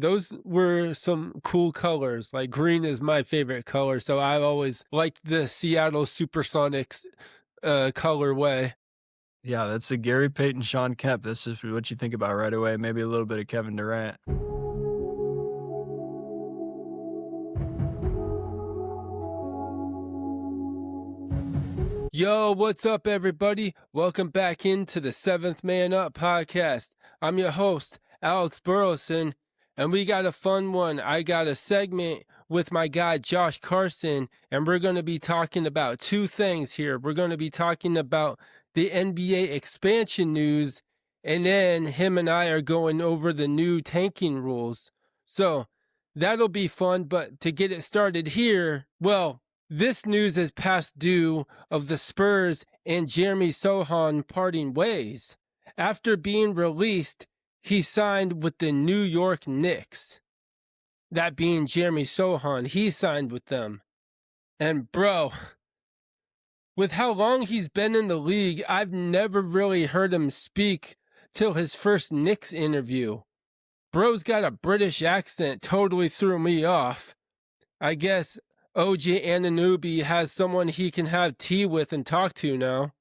Those were some cool colors. Like green is my favorite color, so I've always liked the Seattle Supersonics colorway. Yeah, that's the Gary Payton, Sean Kemp. This is what you think about right away. Maybe a little bit of Kevin Durant. Yo, what's up, everybody? Welcome back into the Seventh Man Up podcast. I'm your host, Alex Burleson, and we got a fun one. I got a segment with my guy, Josh Carson, and we're going to be talking about two things here. We're going to be talking about the NBA expansion news, and then him and I are going over the new tanking rules. So that'll be fun, but to get it started here, well, this news is past due of the Spurs and Jeremy Sohan parting ways. After being released, he signed with the New York Knicks. That being Jeremy Sohan, he signed with them. And bro, with how long he's been in the league, I've never really heard him speak till his first Knicks interview. Bro's got a British accent, totally threw me off. I guess OG Anunoby has someone he can have tea with and talk to now.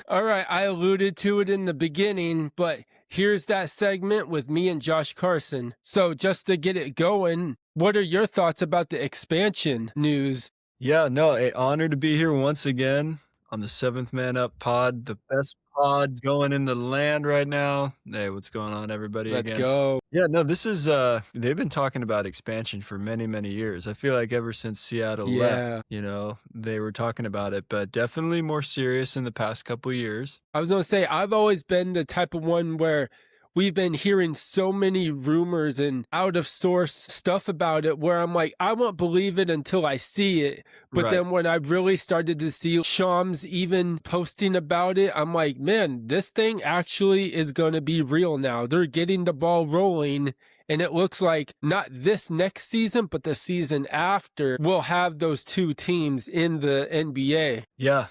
All right, I alluded to it in the beginning, but here's that segment with me and Josh Carson. So just to get it going, what are your thoughts about the expansion news? Yeah, no, an honor to be here once again on the Seventh Man Up pod, the best pod going in the land right now. Hey, what's going on, everybody, Let's again? go. Yeah, no, this is they've been talking about expansion for many, many years. I feel like ever since Seattle left, Yeah. they were talking about it, but definitely more serious in the past couple years. I was going to say, I've always been the type of one where we've been hearing so many rumors and out of source stuff about it where I'm like, I won't believe it until I see it. But Right. then when I really started to see Shams even posting about it, I'm like, man, this thing actually is going to be real now. They're getting the ball rolling. And it looks like not this next season, but the season after, we'll have those two teams in the NBA. Yeah.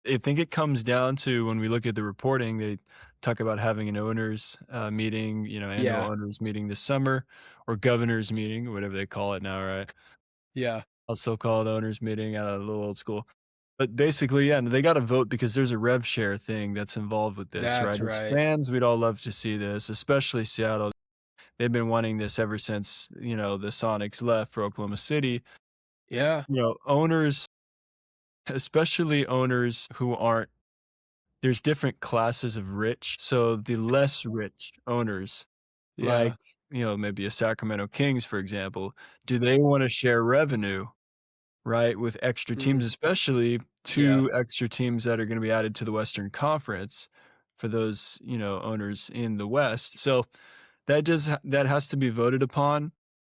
I think it comes down to when we look at the reporting, they talk about having an owners meeting, annual Yeah. owners meeting this summer, or governors meeting, whatever they call it now, right? Yeah. I'll still call it owners meeting, a little old school. But basically, yeah, they got to vote because there's a rev share thing that's involved with this, That's right? As right. fans, we'd all love to see this, especially Seattle. They've been wanting this ever since, the Sonics left for Oklahoma City. Yeah. Owners, especially owners who aren't, there's different classes of rich. So the less rich owners, Yeah. like, maybe a Sacramento Kings, for example, do they want to share revenue, right, with extra teams, Mm. especially Yeah. 2 extra teams that are gonna be added to the Western Conference for those, owners in the West. So that has to be voted upon.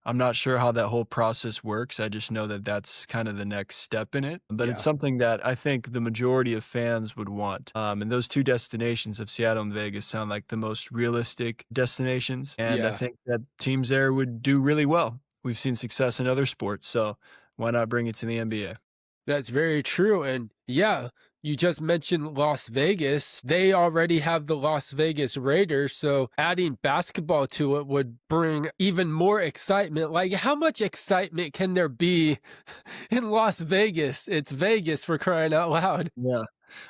I'm not sure how that whole process works. I just know that that's kind of the next step in it, but it's Yeah. something that I think the majority of fans would want. And those 2 destinations of Seattle and Vegas sound like the most realistic destinations, and I Yeah. think that teams there would do really well. We've seen success in other sports, so why not bring it to the NBA? That's very true. And yeah, you just mentioned Las Vegas. They already have the Las Vegas Raiders. So adding basketball to it would bring even more excitement. Like, how much excitement can there be in Las Vegas? It's Vegas, for crying out loud. Yeah.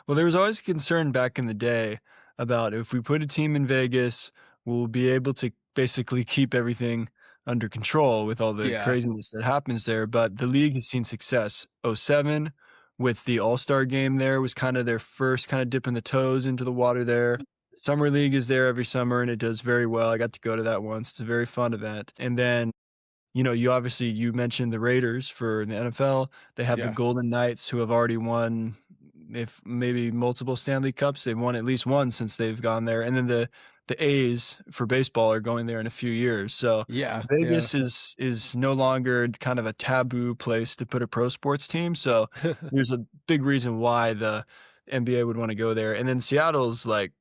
Well, there was always concern back in the day about if we put a team in Vegas, we'll be able to basically keep everything under control with all the Yeah. craziness that happens there. But the league has seen success. '07 with the All-Star game there was kind of their first kind of dipping the toes into the water there. Summer League is there every summer and it does very well. I got to go to that once. It's a very fun event. And then you mentioned the Raiders for the NFL. They have the Yeah. Golden Knights who have already won, if maybe multiple Stanley Cups. They've won at least one since they've gone there. And then the A's for baseball are going there in a few years. So Yeah. Yeah. Vegas is no longer kind of a taboo place to put a pro sports team. So there's a big reason why the NBA would want to go there. And then Seattle's like,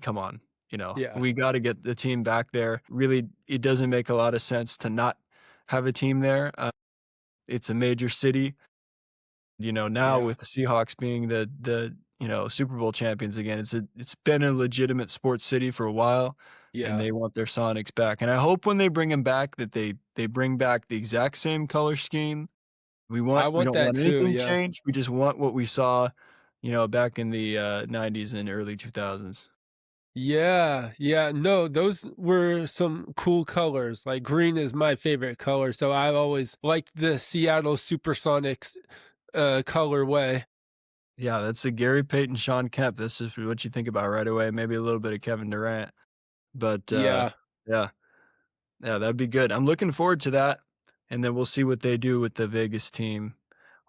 come on, Yeah. we got to get the team back there. Really, it doesn't make a lot of sense to not have a team there. It's a major city. Now Yeah. with the Seahawks being the Super Bowl champions again, it's been a legitimate sports city for a while. and Yeah. they want their Sonics back. And I hope when they bring them back that they bring back the exact same color scheme. I We want don't that want too, anything yeah. changed. We just want what we saw, back in the 90s and early 2000s. Yeah, yeah. No, those were some cool colors. Like green is my favorite color, so I've always liked the Seattle Supersonics colorway. Yeah, that's the Gary Payton, Sean Kemp. That's just what you think about right away. Maybe a little bit of Kevin Durant, but Yeah, yeah, yeah, that'd be good. I'm looking forward to that, and then we'll see what they do with the Vegas team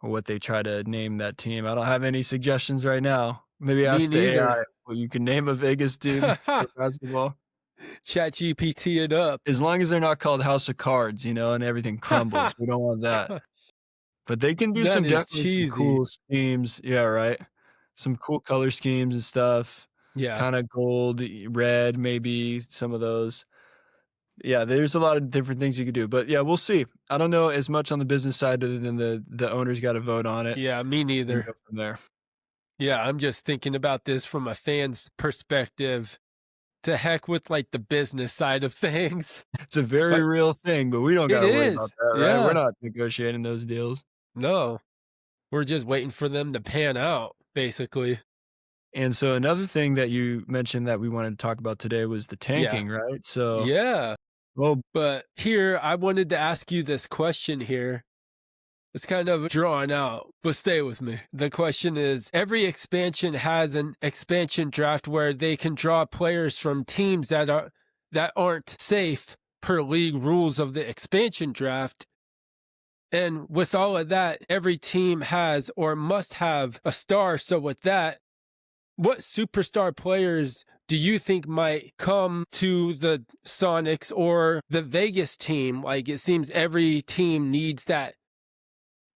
or what they try to name that team. I don't have any suggestions right now. Maybe me ask the neither. AI. Well, you can name a Vegas team for basketball. Chat GPT it up. As long as they're not called House of Cards, and everything crumbles. We don't want that. But they can do That some is definitely some cheesy. cool schemes. Yeah, right. Some cool color schemes and stuff. Yeah, Kinda gold, red, maybe some of those. Yeah, there's a lot of different things you could do, but yeah, we'll see. I don't know as much on the business side other than the owners gotta vote on it yeah, me and neither. go from there. Yeah, I'm just thinking about this from a fan's perspective. To heck with like the business side of things. It's a very But real thing, but we don't it gotta worry about is. that, right? We're Yeah. not negotiating those deals. No. We're just waiting for them to pan out, basically. And so another thing that you mentioned that we wanted to talk about today was the Yeah. tanking, right? So, Yeah. well, But here, I wanted to ask you this question here. It's kind of drawn out, but stay with me. The question is, every expansion has an expansion draft where they can draw players from teams that aren't safe per league rules of the expansion draft. And with all of that, every team has or must have a star. So with that, what superstar players do you think might come to the Sonics or the Vegas team? Like it seems every team needs that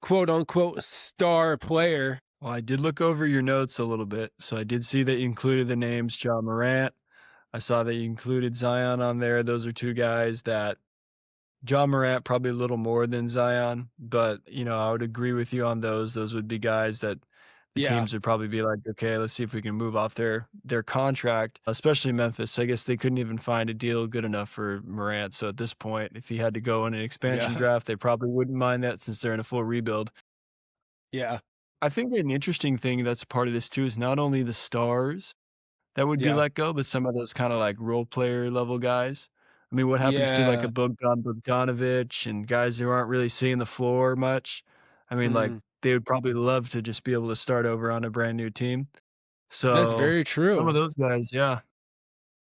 quote unquote star player. well, I did look over your notes a little bit, so I did see that you included the names Ja Morant. I saw that you included Zion on there. Those are 2 guys that Ja Morant probably a little more than Zion, but, I would agree with you on those. Those would be guys that the Yeah, teams would probably be like, "Okay, let's see if we can move off their contract," especially Memphis. I guess they couldn't even find a deal good enough for Morant, so at this point, if he had to go in an expansion yeah, draft, they probably wouldn't mind that since they're in a full rebuild. yeah, I think an interesting thing that's part of this too is not only the stars that would be yeah, let go, but some of those kinda, like, role player level guys. I mean, what happens to, like, a yeah. Bogdanovich and guys who aren't really seeing the floor much? I mean, like, Mm, they would probably love to just be able to start over on a brand new team. that's So, very some of true. those guys, yeah.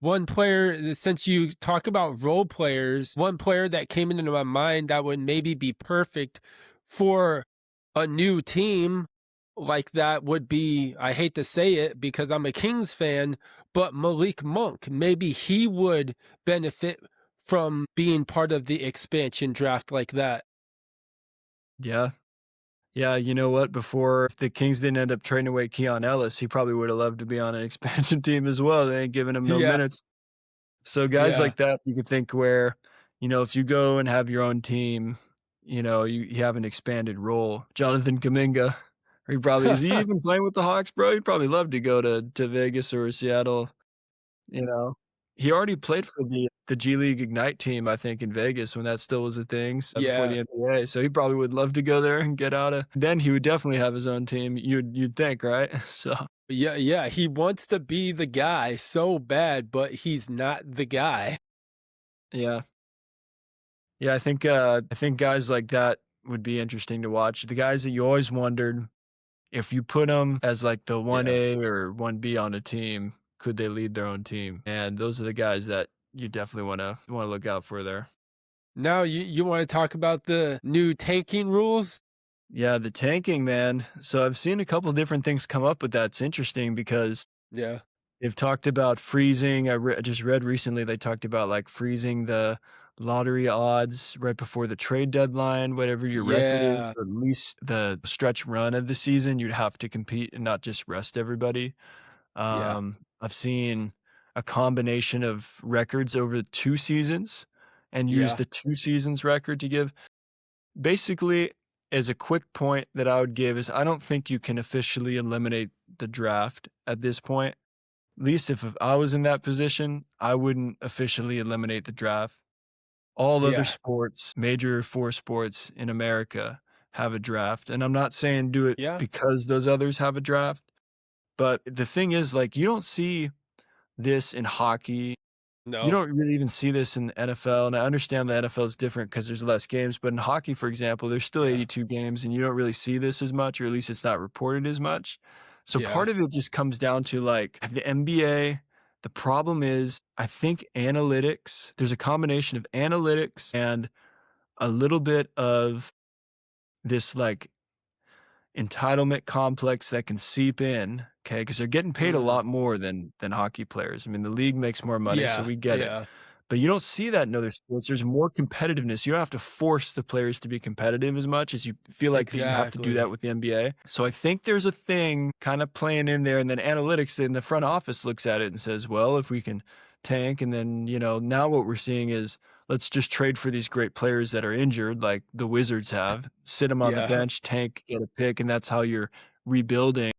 One player, since you talk about role players, one player that came into my mind that would maybe be perfect for a new team like that would be, I hate to say it because I'm a Kings fan, but Malik Monk. Maybe he would benefit from being part of the expansion draft like that. Yeah. Yeah, you know what? Before if the Kings didn't end up trading away Keon Ellis, he probably would have loved to be on an expansion team as well. They ain't giving him no Yeah, minutes. So guys yeah, like that, you could think where, if you go and have your own team, you have an expanded role. Jonathan Kuminga, is he even playing with the Hawks, bro? He'd probably love to go to Vegas or Seattle, you know. He already played for the G League Ignite team, I think, in Vegas when that still was a thing before the yeah. NBA. So he probably would love to go there and get out of. Then he would definitely have his own team. You'd think, right? So Yeah, yeah, he wants to be the guy so bad, but he's not the guy. yeah. Yeah, I think guys like that would be interesting to watch. The guys that you always wondered if you put them as like the Yeah. 1A or 1B on a team, could they lead their own team? And those are the guys that you definitely wanna look out for there. Now you want to talk about the new tanking rules? Yeah, the tanking, man. So I've seen a couple different things come up with that. It's interesting because Yeah. they've talked about freezing. I just read recently they talked about like freezing the lottery odds right before the trade deadline, whatever your record is, Yeah. or at least the stretch run of the season, you'd have to compete and not just rest everybody. Yeah. I've seen a combination of records over 2 seasons and use Yeah. the 2 seasons record to give. Basically, as a quick point that I would give is I don't think you can officially eliminate the draft at this point. At least if I was in that position, I wouldn't officially eliminate the draft. All other Yeah. sports, major 4 sports in America have a draft, and I'm not saying do it Yeah. because those others have a draft, but the thing is, like, you don't see this in hockey. You No. don't really even see this in the NFL, and I understand the NFL is different because there's less games, but in hockey, for example, there's still Yeah. 82 games, and you don't really see this as much, or at least it's not reported as much. So Yeah. part of it just comes down to, like, the NBA. The problem is, I think analytics, there's a combination of analytics and a little bit of this, like, entitlement complex that can seep in, okay? Because 'cause they're getting paid a Mm. lot more than hockey players. I mean, the league makes more money, so Yeah. we get it. Yeah. But you don't see that in other sports. There's more competitiveness. You don't have to force the players to be competitive as much as you feel like that you have to do that Exactly. with the NBA. So I think there's a thing kinda playing in there, and then analytics in the front office looks at it and says, "Well, if we can tank," and then, now what we're seeing is, let's just trade for these great players that are injured like the Wizards have, sit them on the Yeah. bench, tank, get a pick, and that's how you're rebuilding.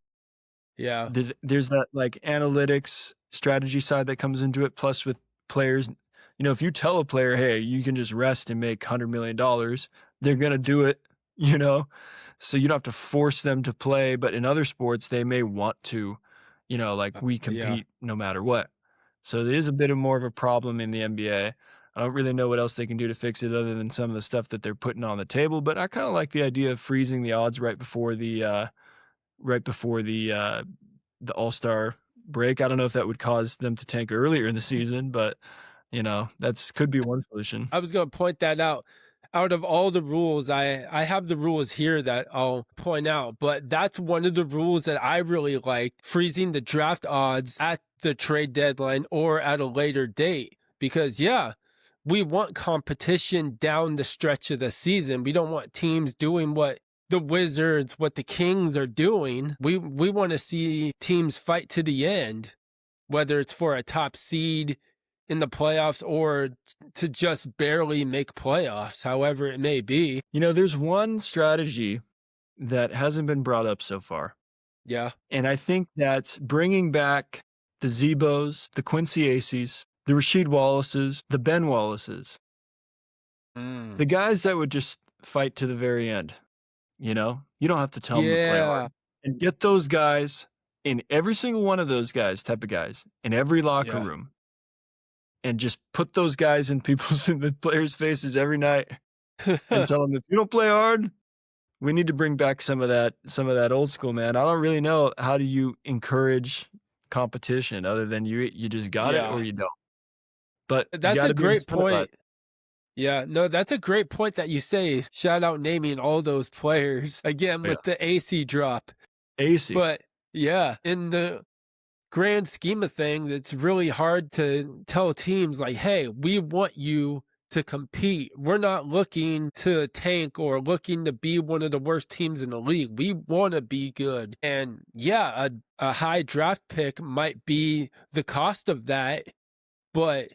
Yeah. There's that, like, analytics strategy side that comes into it, plus with players, if you tell a player, "Hey, you can just rest and make $100,000,000, they're gonna do it, you know? So you don't have to force them to play, but in other sports, they may want to, like, we Yeah. compete no matter what. So there is a bit of more of a problem in the NBA. I don't really know what else they can do to fix it other than some of the stuff that they're putting on the table, but I kinda like the idea of freezing the odds right before the All-Star break. I don't know if that would cause them to tank earlier in the season, but, that's could be one solution. I was gonna point that out. Out of all the rules, I have the rules here that I'll point out, but that's one of the rules that I really like, freezing the draft odds at the trade deadline or at a later date. Because yeah, we want competition down the stretch of the season. We don't want teams doing what the Wizards, what the Kings are doing. We want to see teams fight to the end, whether it's for a top seed in the playoffs or to just barely make playoffs, however it may be. There's one strategy that hasn't been brought up so far, Yeah. and I think that's bringing back the Zebos, the Quincy Aces, the Rasheed Wallaces, the Ben Wallaces, Mm. the guys that would just fight to the very end, you know? You don't have to tell them to play Yeah. hard, and get those guys in every single one of those guys type of guys, in every locker Yeah. room, and just put those guys in the players' faces every night and tell them, "If you don't play hard, we need to bring back some of that old school, man." I don't really know how do you encourage competition other than you just got it or Yeah. you don't. But you That's a gotta be great incentivized. point. Yeah, no, that's a great point that you say. Shout out naming all those players again Yeah. with the AC drop. AC. But yeah, in the grand scheme of things, it's really hard to tell teams like, hey, we want you to compete. We're not looking to tank or looking to be one of the worst teams in the league. We want to be good. And yeah, a high draft pick might be the cost of that, but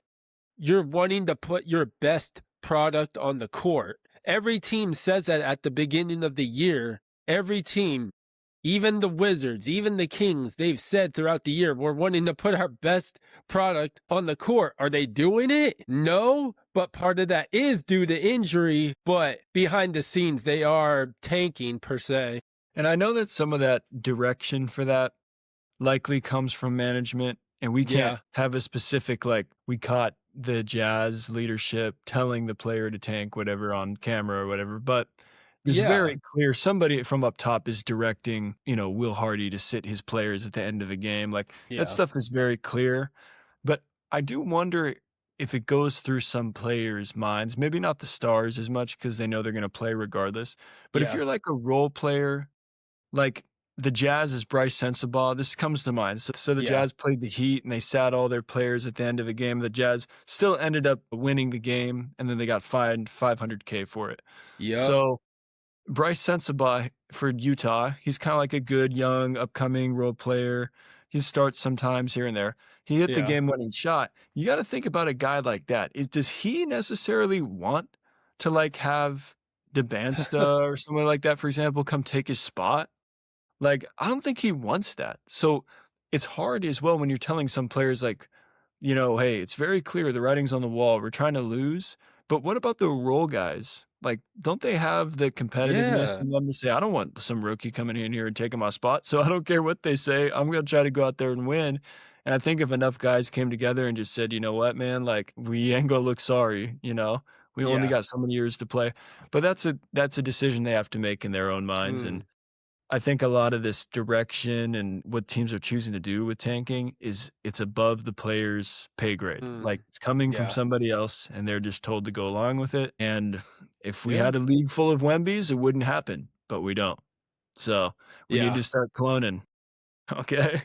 you're wanting to put your best product on the court. Every team says that at the beginning of the year. Every team, even the Wizards, even the Kings, they've said throughout the year, we're wanting to put our best product on the court. Are they doing it? No, but part of that is due to injury, but behind the scenes, they are tanking per se. And I know that some of that direction for that likely comes from management, and we can't Yeah, have a specific, like, we caught the Jazz leadership telling the player to tank whatever on camera or whatever, but there's yeah, very clear somebody from up top is directing, Will Hardy to sit his players at the end of a game. Like, that yeah, stuff is very clear, but I do wonder if it goes through some players' minds, maybe not the stars as much because they know they're gonna play regardless, but if yeah, you're like a role player, like the Jazz is Bryce Sensabaugh. This comes to mind. So the yeah, Jazz played the Heat and they sat all their players at the end of the game. The Jazz still ended up winning the game and then they got fined $500K for it. yep, So Bryce Sensabaugh for Utah, he's kind of like a good young upcoming role player. He starts sometimes here and there. He hit the yeah. game-winning shot. You got to think about a guy like that. Does he necessarily want to like have DeBansta or someone like that, for example, come take his spot? Like, I don't think he wants that. So it's hard as well when you're telling some players like, "Hey, it's very clear, the writing's on the wall, we're trying to lose." But what about the role guys? Like, don't they have the competitiveness Yeah. in them to say, "I don't want some rookie coming in here and taking my spot, so I don't care what they say, I'm gonna try to go out there and win." And I think if enough guys came together and just said, "You know what, man? Like, we ain't gonna look sorry, you know? We only Yeah. got so many years to play." But that's a decision they have to make in their own minds, Mm. and I think a lot of this direction and what teams are choosing to do with tanking is it's above the player's pay grade. Like, Mm. it's coming from Yeah. somebody else, and they're just told to go along with it, and if we Yeah. had a league full of Wembys, it wouldn't happen, but we don't. So, we need Yeah. to start cloning, okay?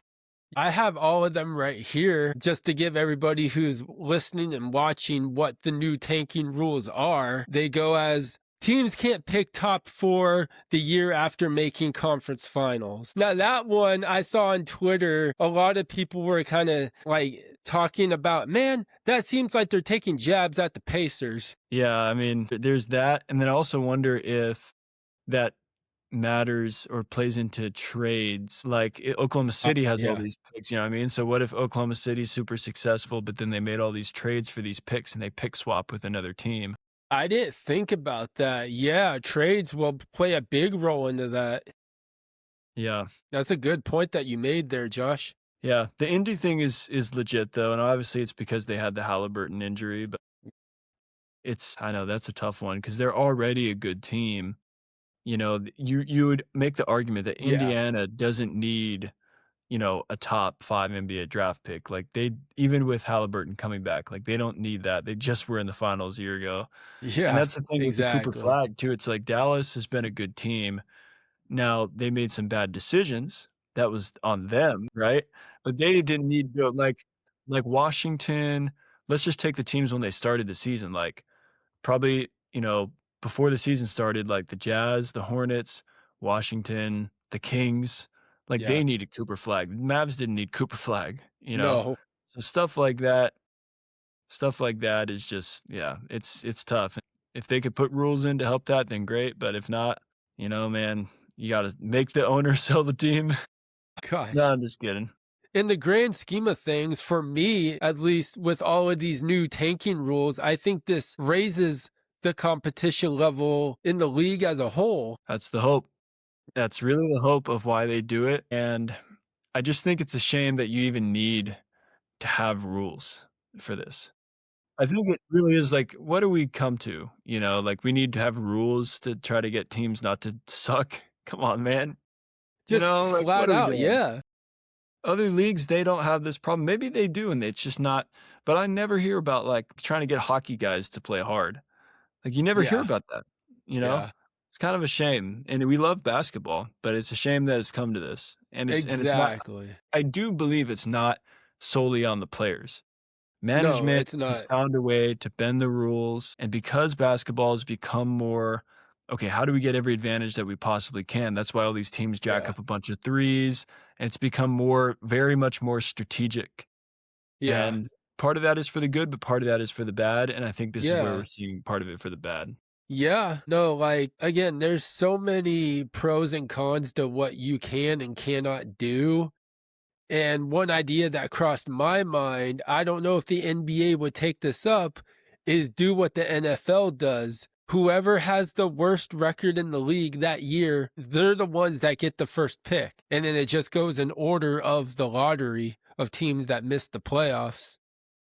I have all of them right here just to give everybody who's listening and watching what the new tanking rules are. They go as teams can't pick top four the year after making conference finals. Now, that one I saw on Twitter, a lot of people were kind of like talking about, man, that seems like they're taking jabs at the Pacers. Yeah, I mean, there's that, and then I also wonder if that matters or plays into trades. Like, Oklahoma City has all Yeah. these picks, you know what I mean? So what if Oklahoma City's super successful, but then they made all these trades for these picks and they pick swap with another team? I didn't think about that. Yeah, trades will play a big role into that. Yeah. That's a good point that you made there, Josh. Yeah. The Indy thing is legit though, and obviously it's because they had the Halliburton injury, but I know that's a tough one because they're already a good team. You would make the argument that Yeah. Indiana doesn't need, a top 5 NBA draft pick. Like, they even with Halliburton coming back, like, they don't need that. They just were in the finals a year ago. And Yeah, that's the thing with the Cooper exactly. flag too. It's like Dallas has been a good team. Now, they made some bad decisions. That was on them, right? But they didn't need to like Washington. Let's just take the teams when they started the season, like, probably, before the season started, like the Jazz, the Hornets, Washington, the Kings, like, Yeah. they needed Cooper flag. Mavs didn't need Cooper flag, you know? No. So stuff like that is just, yeah, it's tough. If they could put rules in to help that, then great, but if not, man, you gotta make the owner sell the team. No, Gosh. I'm just kidding. In the grand scheme of things, for me, at least with all of these new tanking rules, I think this raises the competition level in the league as a whole. That's the hope. That's really the hope of why they do it, and I just think it's a shame that you even need to have rules for this. I think it really is like, what do we come to? Like, we need to have rules to try to get teams not to suck? Come on, man. Just Like, what flat are we out, doing? yeah. Other leagues, they don't have this problem. Maybe they do, and it's just not, but I never hear about, like, trying to get hockey guys to play hard. Like, you never hear Yeah. about that, you know? Yeah. It's kind of a shame, and we love basketball, but it's a shame that it's come to this, and it's not. Exactly. I do believe it's not solely on the players. No, Management it's has not. found a way to bend the rules, and because basketball has become more, "Okay, how do we get every advantage that we possibly can?" That's why all these teams jack Yeah. up a bunch of threes, and it's become very much more strategic, Yeah. and part of that is for the good, but part of that is for the bad, and I think this is where we're Yeah. seeing part of it for the bad. Yeah. No, like, again, there's so many pros and cons to what you can and cannot do. And one idea that crossed my mind, I don't know if the NBA would take this up, is do what the NFL does. Whoever has the worst record in the league that year, they're the ones that get the first pick. And then it just goes in order of the lottery of teams that missed the playoffs.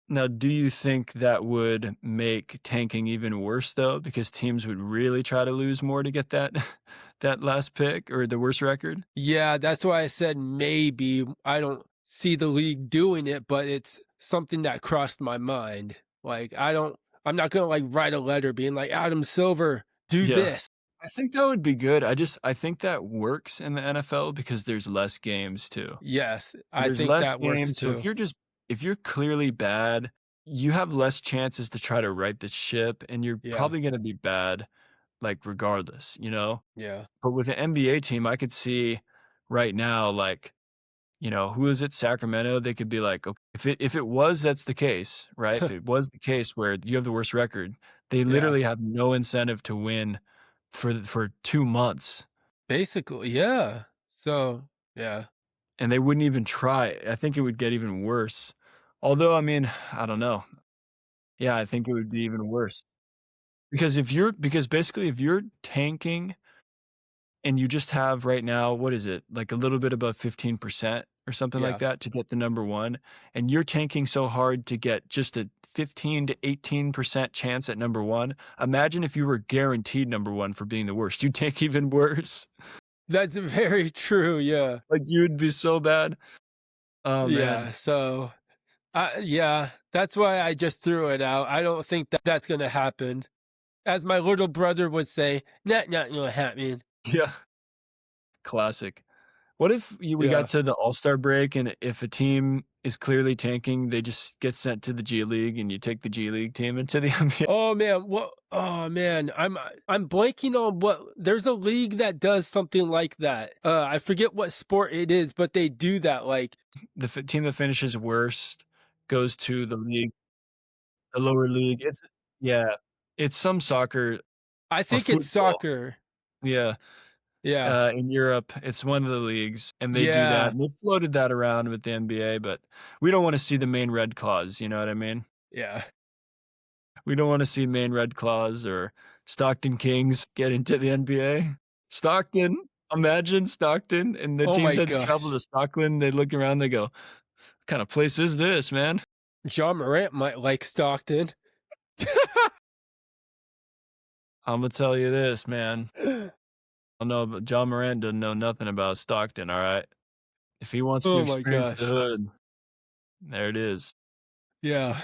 Now, do you think that would make tanking even worse, though, because teams would really try to lose more to get that that last pick or the worst record? Yeah, that's why I said maybe. I don't see the league doing it, but it's something that crossed my mind. Like, I'm not gonna like write a letter being like, Adam Silver, do Yeah. this. I think that would be good. I think that works in the NFL because there's less games too. Yes, I There's think less that works games, so too. if you're clearly bad, you have less chances to try to right the ship, and you're Yeah, probably gonna be bad, like, regardless, you know? yeah, But with an NBA team, I could see right now, like, who is it? Sacramento, they could be like, "Ok," if it was that's the case, right? If it was the case where you have the worst record, they yeah. literally have no incentive to win for 2 months. Basically, yeah. So, yeah. and they wouldn't even try. I think it would get even worse. Although, I mean, I don't know. Yeah, I think it would be even worse. Because basically if you're tanking and you just have right now, what is it? Like a little bit above 15% or something like Yeah. that to get the number 1, and you're tanking so hard to get just a 15 to 18% chance at number 1. Imagine if you were guaranteed number 1 for being the worst. You'd tank even worse. That's very true. Yeah. Like, you'd be so bad. Oh, Yeah. man. So, yeah, that's why I just threw it out. I don't think that that's going to happen. As my little brother would say, not gonna happen. Yeah. Classic. What if we got Yeah. to the All-Star break, and if a team is clearly tanking, they just get sent to the G League, and you take the G League team into the NBA? Oh man, what? Oh man, I'm blanking on what. There's a league that does something like that. I forget what sport it is, but they do that. Like, The team that finishes worst goes to the lower league. Yeah, it's some soccer I or think it's football. soccer. Yeah, Yeah, in Europe, it's one of the leagues, and they do that, yeah, and they floated that around with the NBA, but we don't wanna see the Maine Red Claws, you know what I mean? yeah. We don't wanna see Maine Red Claws or Stockton Kings get into the NBA. Stockton, imagine Stockton, and the Oh teams my had to travel gosh, to Stockton, they look around, they go, "What kinda place is this, man?" John Morant might like Stockton. Imma tell you this, man. I know, but John Morant doesn't know nothing about Stockton, alright? If he wants to Oh my experience the gosh. hood, there it is. Yeah.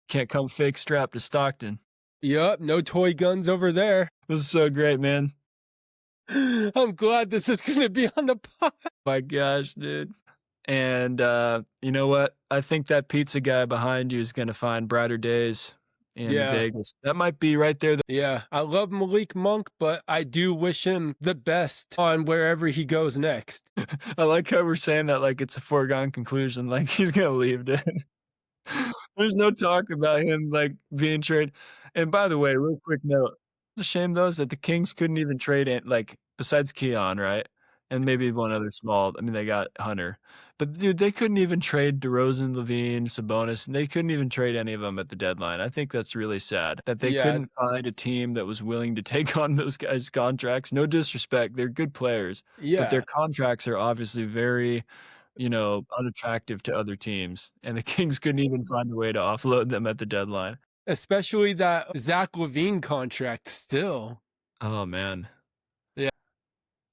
Can't come fake strapped to Stockton. Yup. No toy guns over there. This is so great, man. I'm glad this is gonna be on the pod. My gosh, dude. And, you know what? I think that pizza guy behind you is gonna find brighter days in Yeah. Vegas. That might be right there. Yeah, I love Malik Monk, but I do wish him the best on wherever he goes next. I like how we're saying that like it's a foregone conclusion, like he's gonna leave, dude. There's no talk about him, like, being traded. And by the way, real quick note, it's a shame though is that the Kings couldn't even trade it, like, besides Keon, right? And maybe one other small, I mean, they got Hunter. But dude, they couldn't even trade DeRozan, Levine, Sabonis, and they couldn't even trade any of them at the deadline. I think that's really sad that they Yeah, couldn't find a team that was willing to take on those guys' contracts. No disrespect, they're good players, but their yeah, contracts are obviously very, unattractive to other teams, and the Kings couldn't even find a way to offload them at the deadline. especially that Zach LaVine contract still. Oh, man. Yeah,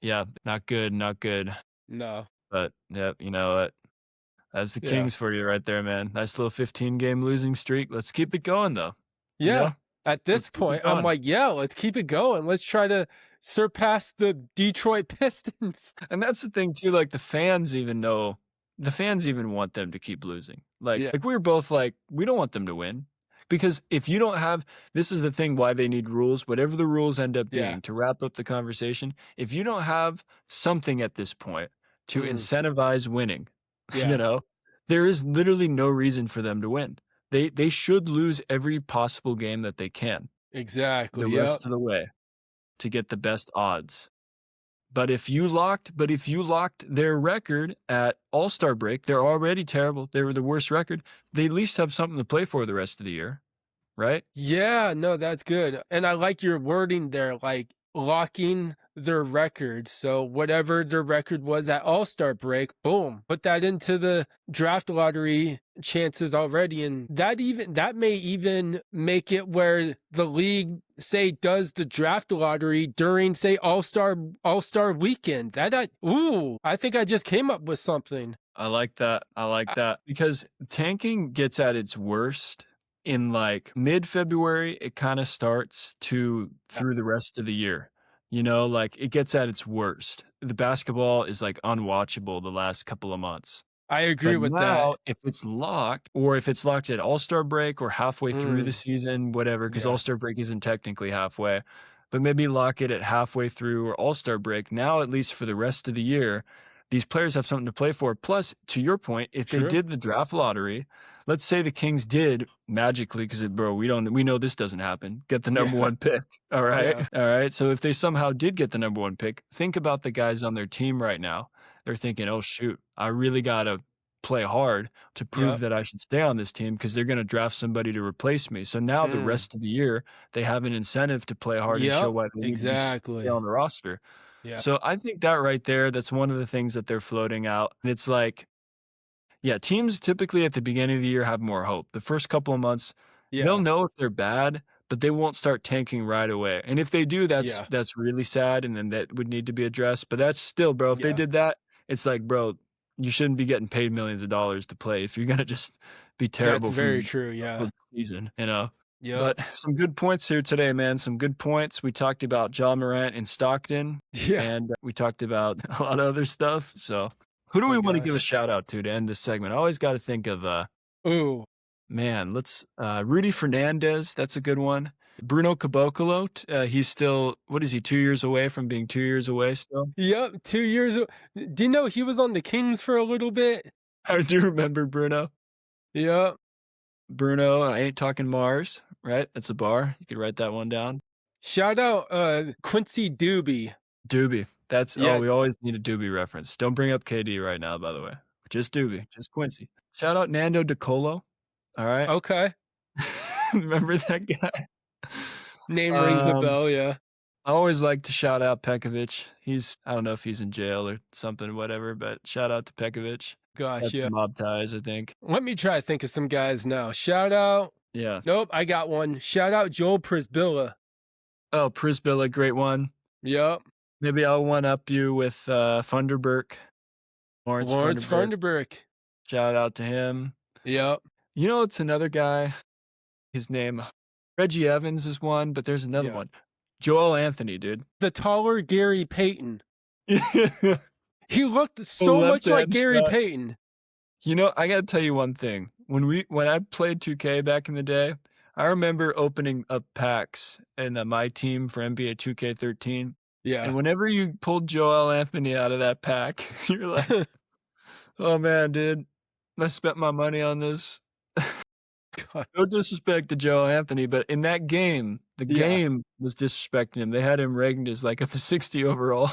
Yeah, not good, not good. no, But, yeah, you know what? That's the yeah, Kings for you right there, man. Nice little 15-game losing streak. Let's keep it going, though, you yeah. know? At this Let's keep it point, I'm going. like, yeah, let's keep it going. Let's try to surpass the Detroit Pistons. And that's the thing too, like, the fans even want them to keep losing. Like Yeah, like, we were both like, "We don't want them to win." Because if you don't have this is the thing why they need rules, whatever the rules end up yeah, being, to wrap up the conversation, if you don't have something at this point to mm, incentivize winning, you yeah, know, there is literally no reason for them to win. They should lose every possible game that they can the exactly. Yep. rest of the way to get the best odds. But if you locked their record at All-Star break, they're already terrible. They were the worst record. They at least have something to play for the rest of the year, right? Yeah, no, that's good. And I like your wording there, like locking their record. So whatever their record was at All-Star break, boom, put that into the draft lottery chances already. And that may even make it where the league say does the draft lottery during say All-Star weekend. I think I just came up with something. I like that. I like that because tanking gets at its worst in like mid-February. It kind of starts to through the rest of the year. Like it gets at its worst. The basketball is like unwatchable the last couple of months. I agree But with that. now, if it's locked, or if it's locked at All-Star break or halfway through the Mm, season, whatever, because yeah, All-Star break isn't technically halfway, but maybe lock it at halfway through or All-Star break. Now, at least for the rest of the year, these players have something to play for. Plus, to your point, if they true. did the draft lottery, let's say the Kings did magically, because bro, we know this doesn't happen. Get the number Yeah, one pick. All right, yeah, all right. So if they somehow did get the number one pick, think about the guys on their team right now they're thinking, oh, shoot, I really got to play hard to prove Yep. that I should stay on this team because they're going to draft somebody to replace me. So now the Mm. rest of the year, they have an incentive to play hard and show Yep. why they need to just stay Exactly. on the roster. Yeah. So I think that right there, that's one of the things that they're floating out. And it's like, yeah, teams typically at the beginning of the year have more hope. The first couple of months, they'll Yeah. know if they're bad, but they won't start tanking right away. And if they do, Yeah. that's really sad, and then that would need to be addressed. But that's still, bro, if they Yeah. did that, it's like, bro, you shouldn't be getting paid millions of dollars to play if you're gonna just be That's terrible very from true. Yeah. the season, you know. Yep. But some good points here today, man. Some good points. We talked about Ja Morant in Stockton, Yeah. and we talked about a lot of other stuff. So who do Oh we my want to give a gosh. shout out to end this segment? I always got to think of Ooh. man, let's Rudy Fernandez, that's a good one. Bruno Caboclo, he's still, what is he, 2 years away from being 2 years away still? Yep. 2 years. Do you know he was on the Kings for a little bit? I do remember Bruno. Yep. Bruno, I ain't talking Mars, right? That's a bar. You could write that one down. Shout out Quincy Doobie. Doobie. That's, Yeah. oh, we always need a Doobie reference. Don't bring up KD right now, by the way. Just Doobie, just Quincy. Shout out Nando DeColo. All right. Okay. Remember that guy? Name rings a bell. Yeah. I always like to shout out Pekovic. I don't know if he's in jail or something, whatever, but shout out to Pekovic. Gosh. That's Yeah. mob ties, I think. Let me try to think of some guys now. Shout out. Yeah. Nope. I got one. Shout out Joel Prisbilla. Oh, Prisbilla, great one. Yep. Maybe I'll one-up you with Funderburk. Lawrence Funderburk. Funderburk. Shout out to him. Yep. You know, it's another guy. His name, Reggie Evans is one, but there's another one. Joel Anthony, dude. The taller Gary Payton. Yeah. He looked so much like Gary Payton. You know, I got to tell you one thing. When I played 2K back in the day, I remember opening up packs in my team for NBA 2K13. Yeah. And whenever you pulled Joel Anthony out of that pack, you're like, oh man, dude, I spent my money on this. No disrespect to Joel Anthony, but in that game, the game was disrespecting him. They had him ranked as like at the 60 overall.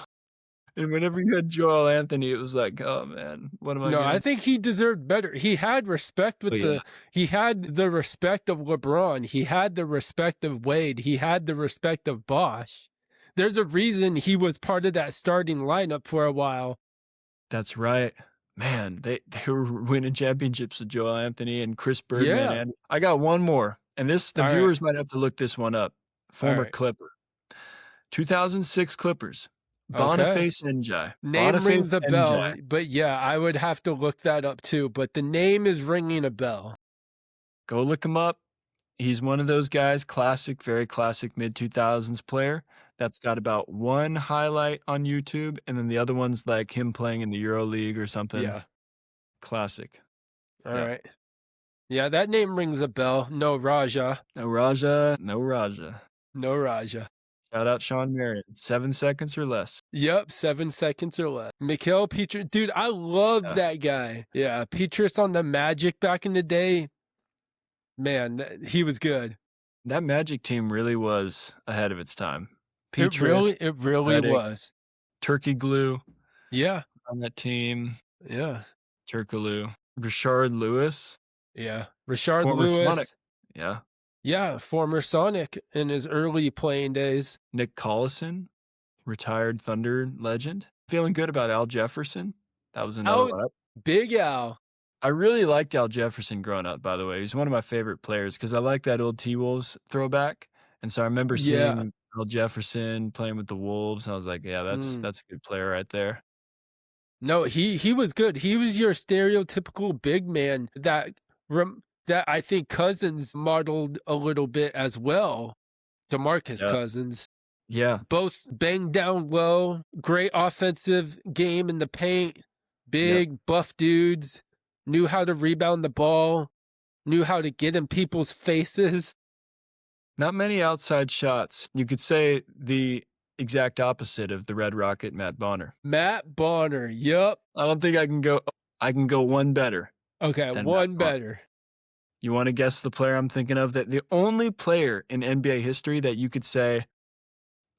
And whenever you had Joel Anthony, it was like, oh man, what am I No, getting? I think he deserved better. He had respect with he had the respect of LeBron. He had the respect of Wade. He had the respect of Bosch. There's a reason he was part of that starting lineup for a while. That's right. Man, they were winning championships with Joel Anthony and Chris Bergman. Yeah. And I got one more. And the viewers might have to look this one up. Former Clipper. 2006 Clippers. Boniface Njai. Name rings a bell, but yeah, I would have to look that up too. But the name is ringing a bell. Go look him up. He's one of those guys, very classic mid-2000s player that's got about one highlight on YouTube, and then the other one's like him playing in the Euro League or something. Yeah. Classic. All right. Yeah, that name rings a bell. No Raja. No Raja. No Raja. No Raja. Shout out Sean Marion. 7 seconds or less. Yep, 7 seconds or less. Mikhail Petrus. Dude, I love that guy. Yeah, Petrus on the Magic back in the day. Man, he was good. That Magic team really was ahead of its time. Petrus, it really was. Turkey Glue. Yeah. On that team. Yeah. Turkaloo. Rashard Lewis. Yeah. Rashard Former Lewis. Sonic. Yeah. Yeah, former Sonic in his early playing days. Nick Collison, retired Thunder legend. Feeling good about Al Jefferson. That was another one. Big Al. I really liked Al Jefferson growing up, by the way. He's one of my favorite players because I like that old T-Wolves throwback. And so I remember seeing Al Jefferson playing with the Wolves. I was like, yeah, that's a good player right there. No, he was good. He was your stereotypical big man that I think Cousins modeled a little bit as well. DeMarcus Cousins. Yeah. Both banged down low, great offensive game in the paint, big buff dudes, knew how to rebound the ball, knew how to get in people's faces. Not many outside shots. You could say the exact opposite of the Red Rocket, Matt Bonner. Matt Bonner, yep. I don't think I can go one better. Okay, one better. You want to guess the player I'm thinking of? That the only player in NBA history that you could say,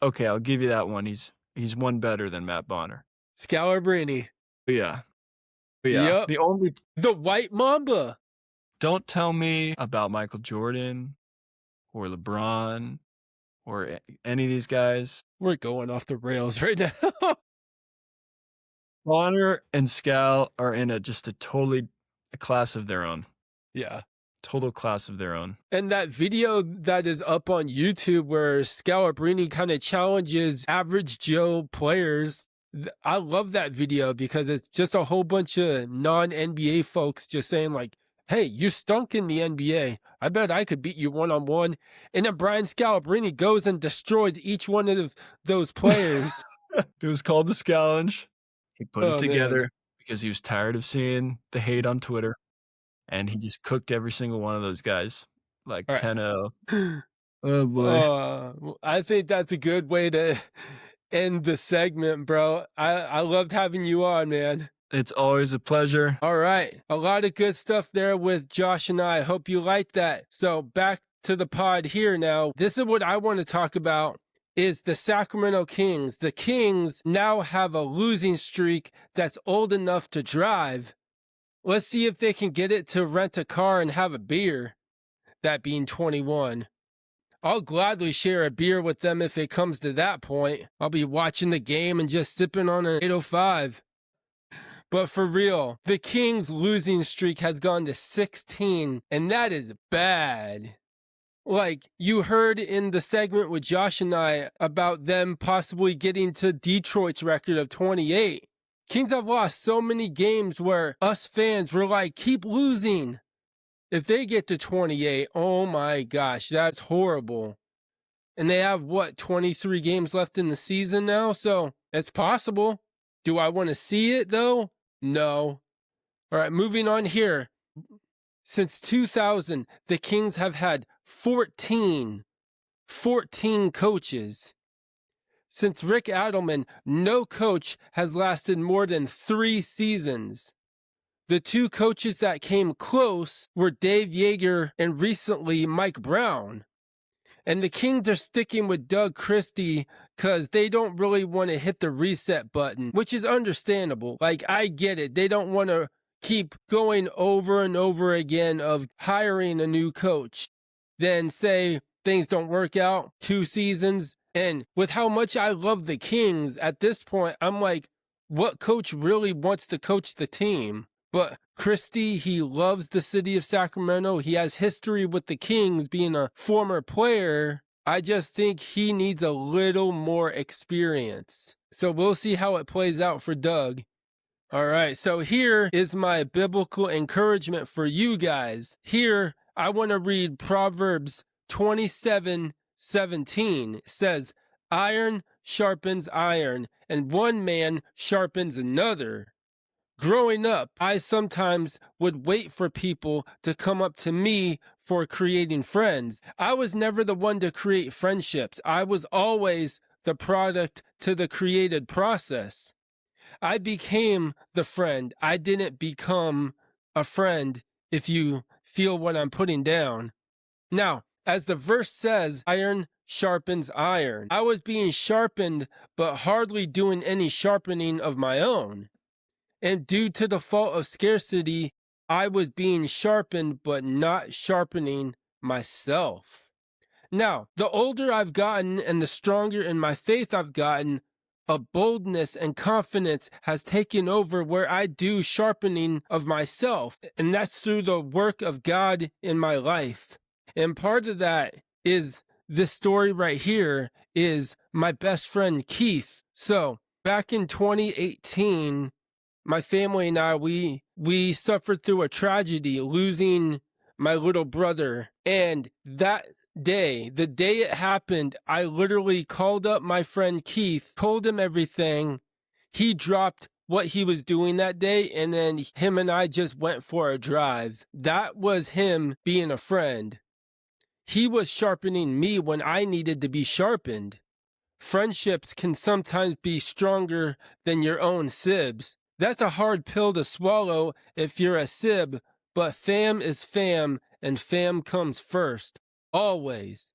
okay, I'll give you that one. He's one better than Matt Bonner. Scalabrine. But yeah. But yeah. Yep. The White Mamba. Don't tell me about Michael Jordan or LeBron or any of these guys. We're going off the rails right now. Connor and Scal are in a class of their own. Yeah. Total class of their own. And that video that is up on YouTube where Scalabrine kind of challenges average Joe players, I love that video because it's just a whole bunch of non-NBA folks just saying like, hey, you stunk in the NBA. I bet I could beat you one-on-one. And then Brian Scalabrine goes and destroys each one of those players. It was called the Scallenge. He put it together man. because he was tired of seeing the hate on Twitter. And he just cooked every single one of those guys, like 10-0. Oh, boy. I think that's a good way to end the segment, bro. I loved having you on, man. It's always a pleasure. All right. A lot of good stuff there with Josh and I. Hope you like that. So back to the pod here now. This is what I want to talk about is the Sacramento Kings. The Kings now have a losing streak that's old enough to drive. Let's see if they can get it to rent a car and have a beer, that being 21. I'll gladly share a beer with them if it comes to that point. I'll be watching the game and just sipping on an 805. But for real, the Kings' losing streak has gone to 16, and that is bad. Like, you heard in the segment with Josh and I about them possibly getting to Detroit's record of 28. Kings have lost so many games where us fans were like, keep losing. If they get to 28, oh my gosh, that's horrible. And they have, 23 games left in the season now? So it's possible. Do I want to see it, though? No. All right, moving on here. Since 2000, the Kings have had 14 coaches. Since Rick Adelman, no coach has lasted more than 3 seasons. The 2 coaches that came close were Dave Yeager and recently Mike Brown. And the Kings are sticking with Doug Christie because they don't really want to hit the reset button, which is understandable. Like, I get it. They don't want to keep going over and over again of hiring a new coach. Then say things don't work out, 2 seasons. And with how much I love the Kings, at this point, I'm like, what coach really wants to coach the team? But Christie, he loves the city of Sacramento. He has history with the Kings being a former player. I just think he needs a little more experience. So we'll see how it plays out for Doug. All right, so here is my biblical encouragement for you guys. Here, I want to read Proverbs 27:17. It says, iron sharpens iron, and one man sharpens another. Growing up, I sometimes would wait for people to come up to me for creating friends. I was never the one to create friendships. I was always the product to the created process. I became the friend. I didn't become a friend, if you feel what I'm putting down. Now, as the verse says, iron sharpens iron. I was being sharpened, but hardly doing any sharpening of my own. And due to the fault of scarcity, I was being sharpened, but not sharpening myself. Now, the older I've gotten and the stronger in my faith I've gotten, a boldness and confidence has taken over where I do sharpening of myself. And that's through the work of God in my life. And part of that is this story right here is my best friend, Keith. So back in 2018, my family and I, we suffered through a tragedy, losing my little brother. And that day, the day it happened, I literally called up my friend Keith, told him everything. He dropped what he was doing that day, and then him and I just went for a drive. That was him being a friend. He was sharpening me when I needed to be sharpened. Friendships can sometimes be stronger than your own sibs. That's a hard pill to swallow if you're a sib, but fam is fam, and fam comes first. Always.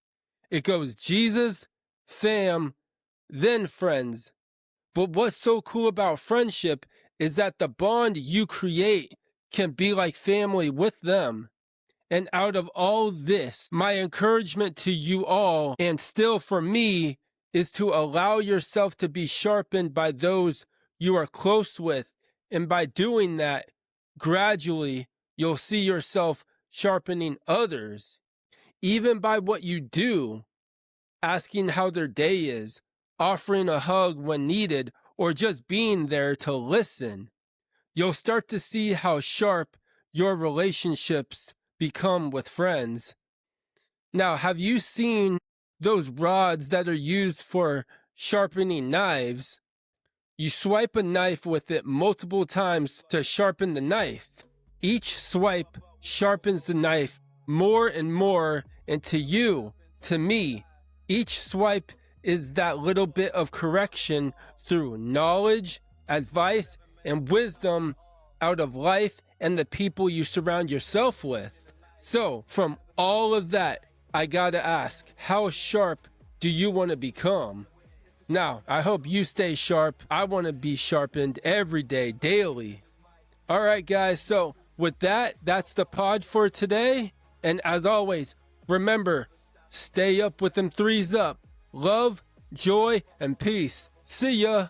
It goes Jesus, fam, then friends. But what's so cool about friendship is that the bond you create can be like family with them. And out of all this, my encouragement to you all, and still for me, is to allow yourself to be sharpened by those you are close with. And by doing that, gradually, you'll see yourself sharpening others, even by what you do, asking how their day is, offering a hug when needed, or just being there to listen. You'll start to see how sharp your relationships become with friends. Now, have you seen those rods that are used for sharpening knives? You swipe a knife with it multiple times to sharpen the knife. Each swipe sharpens the knife more and more, and to you, to me, each swipe is that little bit of correction through knowledge, advice, and wisdom out of life and the people you surround yourself with. So, from all of that, I gotta ask, how sharp do you want to become? Now, I hope you stay sharp. I want to be sharpened every day, daily. All right, guys, so with that, that's the pod for today. And as always, remember, stay up with them threes up. Love, joy, and peace. See ya.